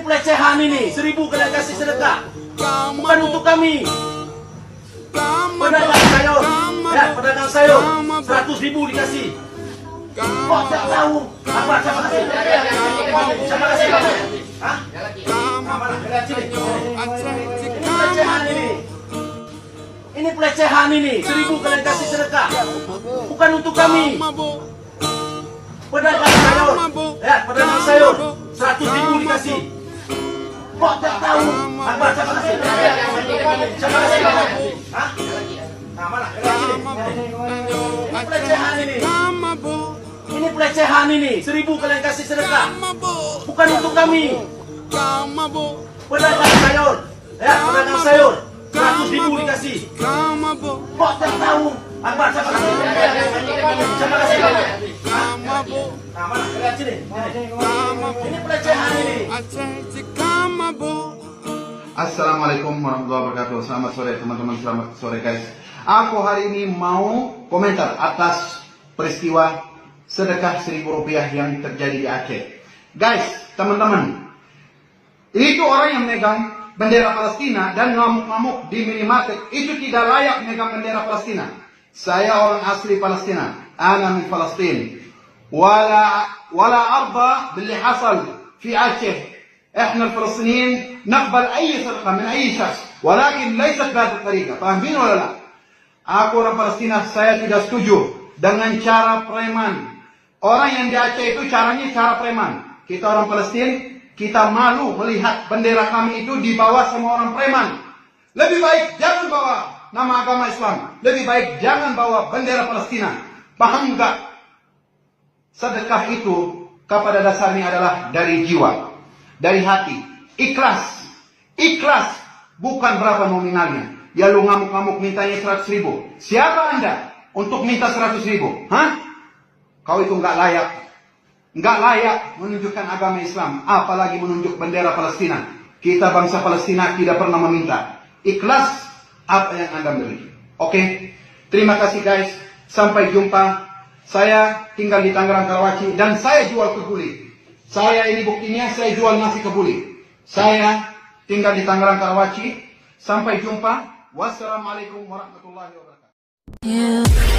pelecehan ini. 1000 kalian kasih sedekah. Bukan untuk kami. Pedagang sayur. Ya, pedagang sayur. 100.000 dikasih. Kok tak tahu? Apa? Siapa kasih? Siapa kasih? Hah? Pelecehan ini. Ini pelecehan ini. 1000 kalian kasih sedekah. Bukan untuk kami. Pedagang sayur. Ya, pedagang sayur. 100.000 dikasih. Kok tak tahu? Apa? Siapa kasih? Siapa kasih? Hah? Nah, mana? Ini pelecehan ini. Ini pelecehan ini. 1000 kalian kasih sedekah. Bukan untuk kami. Pedagang sayur. Ya, pedagang sayur. 100.000 dikasih. Kok tak tahu? Apa? Siapa kasih? Siapa kasih? Hah? Nah, mana? Lihat sini. Ini pelecehan ini. Assalamualaikum warahmatullahi wabarakatuh. Selamat sore teman-teman, selamat sore guys. Aku hari ini mau komentar atas peristiwa sedekah 1.000 rupiah yang terjadi di Aceh. Guys, teman-teman, itu orang yang memegang bendera Palestina dan ngamuk-ngamuk di minimarket itu tidak layak memegang bendera Palestina. Saya orang asli Palestina, ana min Palestin. ولا أرضى باللي حصل في عاشه. احنا الفلسطينيين نقبل أي صدقة من أي شخص ولكن ليست بهذه الطريقة. فاهمين ولا لا؟ Aku orang Palestina, saya tidak setuju dengan cara preman. Orang yang di Aceh itu caranya cara preman. Kita orang Palestina, kita malu melihat bendera kami itu dibawa sama orang preman. Lebih baik jangan bawa nama agama Islam. Lebih baik jangan bawa bendera Palestina. Paham enggak? Sedekah itu kepada dasarnya adalah dari jiwa, dari hati, ikhlas. Ikhlas, bukan berapa nominalnya. Ya lu ngamuk-ngamuk mintanya 100.000. Siapa anda untuk minta 100.000? Hah? Kau itu nggak layak. Nggak layak menunjukkan agama Islam, apalagi menunjuk bendera Palestina. Kita bangsa Palestina tidak pernah meminta. Ikhlas apa yang anda miliki. Oke? Terima kasih guys. Sampai jumpa. Saya tinggal di Tangerang Karawaci dan saya jual kebuli. Saya ini buktinya, saya jual nasi kebuli. Saya tinggal di Tangerang Karawaci. Sampai jumpa. Wassalamualaikum warahmatullahi wabarakatuh.